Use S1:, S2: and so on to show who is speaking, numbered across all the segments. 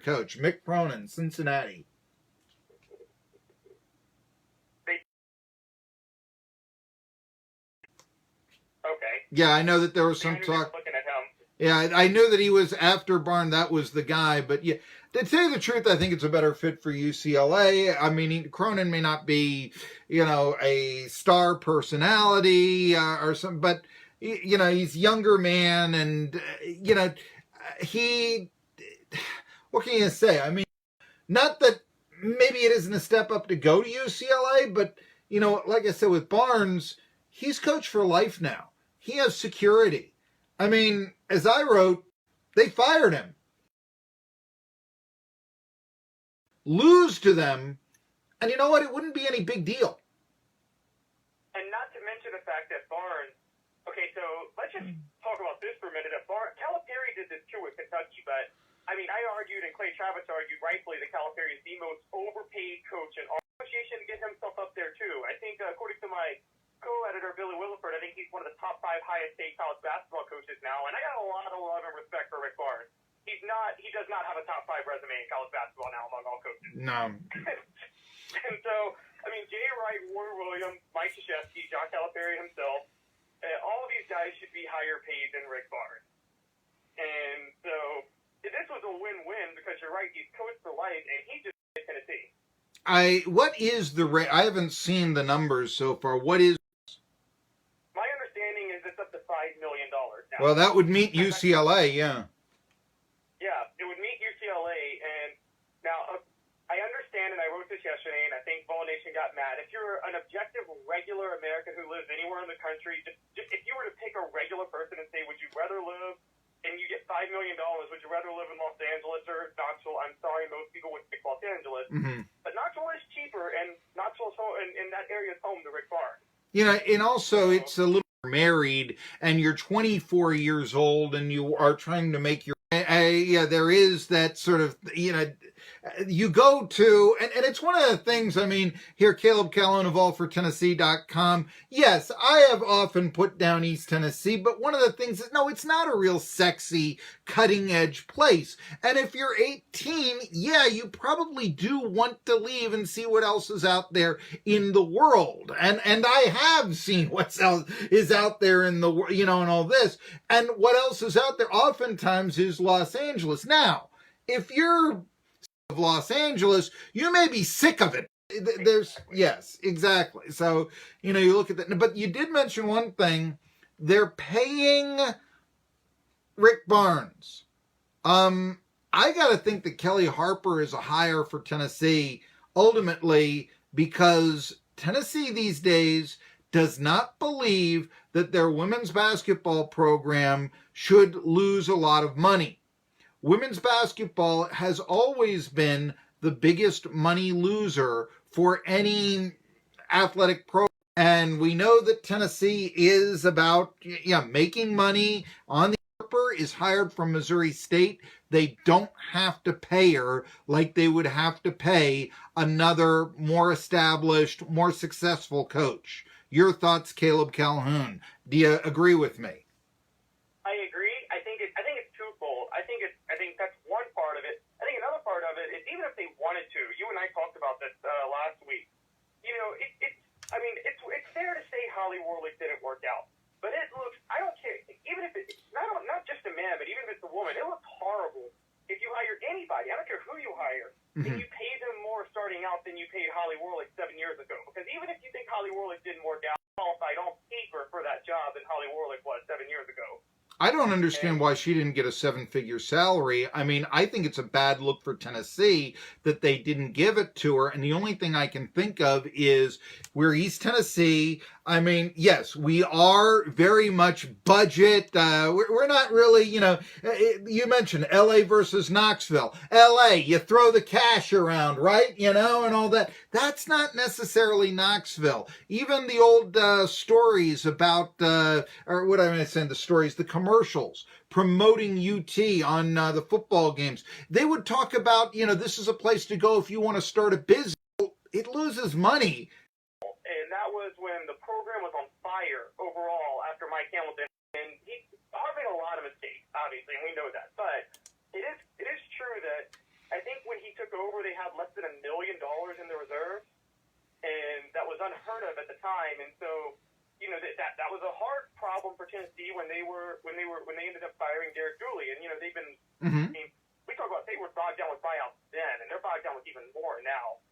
S1: coach. Mick Cronin, Cincinnati.
S2: Okay.
S1: Yeah, I know that there was some talk.
S2: Looking at him.
S1: Yeah, I knew that he was after Barnes. That was the guy. But yeah, to tell you the truth, I think it's a better fit for UCLA. I mean, Cronin may not be, a star personality or something, but he's a younger man, and he. What can you say? I mean, not that maybe it isn't a step up to go to UCLA, but like I said with Barnes, he's coach for life now. He has security. I mean, as I wrote, they fired him. Lose to them, and you know what? It wouldn't be any big deal.
S2: And not to mention the fact that Barnes, okay, so let's just talk about this for a minute. Calipari did this too with Kentucky, but I mean, I argued, and Clay Travis argued rightfully, that Calipari is the most overpaid coach in our association to get himself up there too. I think, according to my co-editor Billy Williford, I think he's one of the top 5 highest paid college basketball coaches now, and I got a lot of love and respect for Rick Barnes. He does not have a top 5 resume in college basketball now among all coaches.
S1: No.
S2: And so, I mean, Jay Wright, Warren Williams, Mike Krzyzewski, John Calipari himself, all of these guys should be higher paid than Rick Barnes. And so, this was a win-win because you're right, he's coached for life, and he just did Tennessee.
S1: What is the rate? I haven't seen the numbers so far. What is?
S2: My understanding is it's up to $5 million now.
S1: Well, that would meet UCLA, yeah.
S2: Yeah, it would meet UCLA, and now I understand, and I wrote this yesterday, and I think Ball Nation got mad. If you're an objective, regular American who lives anywhere in the country, just if you were to pick a regular person and say, would you rather live, and you get $5 million, would you rather live in Los Angeles or Knoxville? I'm sorry, most people would pick Los Angeles.
S1: Mm-hmm.
S2: But Knoxville is cheaper, and Knoxville's home, and that area is home to Rick Barnes.
S1: And also it's a little married, and you're 24 years old, and you are trying to make your there is that sort of, you go to, and it's one of the things, I mean, here, Caleb Calhoun of allfortennessee.com. Yes, I have often put down East Tennessee, but one of the things is, no, it's not a real sexy, cutting-edge place. And if you're 18, yeah, you probably do want to leave and see what else is out there in the world. And I have seen what else is out there in the, and all this. And what else is out there oftentimes is Los Angeles. Now, if you're of Los Angeles, you may be sick of it. Yes, exactly. So, you look at that. But you did mention one thing. They're paying Rick Barnes. I got to think that Kelly Harper is a hire for Tennessee, ultimately, because Tennessee these days does not believe that their women's basketball program should lose a lot of money. Women's basketball has always been the biggest money loser for any athletic program. And we know that Tennessee is about making money on the Harper is hired from Missouri State. They don't have to pay her like they would have to pay another more established, more successful coach. Your thoughts, Caleb Calhoun. Do you agree with me?
S2: I agree. I think it's twofold. I think that's one part of it. I think another part of it is even if they wanted to, you and I talked about this last week. It's fair to say Holly Warlick didn't work out, but it looks. I don't care. Even if it's not just a man, but even if it's a woman, it looks horrible. If you hire anybody, I don't care who you hire, and you pay them more starting out than you paid Holly Warlick 7 years ago. Because even if you think Holly Warlick didn't work out, qualified on paper for that job than Holly Warlick was 7 years ago.
S1: I don't understand why she didn't get a 7-figure salary. I mean, I think it's a bad look for Tennessee that they didn't give it to her. And the only thing I can think of is we're East Tennessee. I mean, yes, we are very much budget. We're not really, you mentioned LA versus Knoxville. LA, you throw the cash around, right? And all that. That's not necessarily Knoxville. Even the old stories about, or what am I saying, the commercials promoting UT on the football games. They would talk about, this is a place to go if you want to start a business. It loses money.
S2: And that was when the program was on fire overall after Mike Hamilton. And Harvey made a lot of mistakes, obviously, and we know that. But it is true that I think when he took over, they had less than $1 million in the reserve, and that was unheard of at the time. And so, you know, that was a hard problem for Tennessee when they ended up firing Derek Dooley. And you know, they've been.
S1: Mm-hmm.
S2: I mean, we talk about they were bogged down with buyouts then, and they're bogged down with even more now.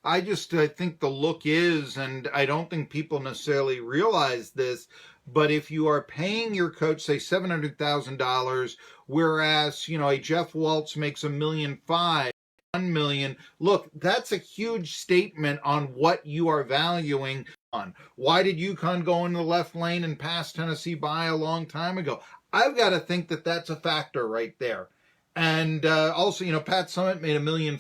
S1: I think the look is, and I don't think people necessarily realize this, but if you are paying your coach, say $700,000, whereas, you know, a Jeff Waltz makes $1.5 million, $1 million, look, that's a huge statement on what you are valuing on. Why did UConn go in the left lane and pass Tennessee by a long time ago? I've got to think that that's a factor right there. And also, you know, Pat Summitt made $1.5 million.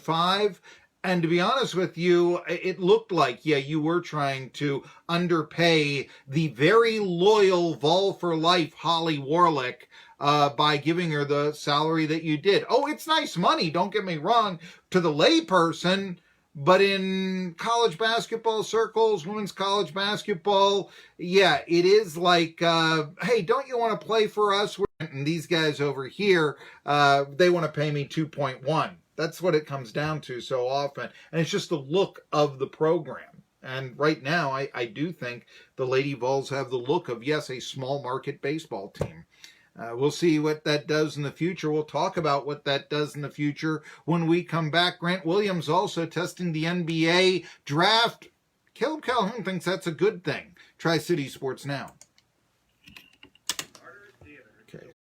S1: And to be honest with you, it looked like, yeah, you were trying to underpay the very loyal Vol for life Holly Warlick by giving her the salary that you did. Oh, it's nice money, don't get me wrong, to the layperson, but in college basketball circles, women's college basketball, yeah, it is like, hey, don't you want to play for us? And these guys over here, they want to pay me 2.1. That's what it comes down to so often. And it's just the look of the program. And right now, I do think the Lady Vols have the look of, yes, a small market baseball team. We'll see what that does in the future. We'll talk about what that does in the future when we come back. Grant Williams also testing the NBA draft. Caleb Calhoun thinks that's a good thing. Tri-City Sports Now.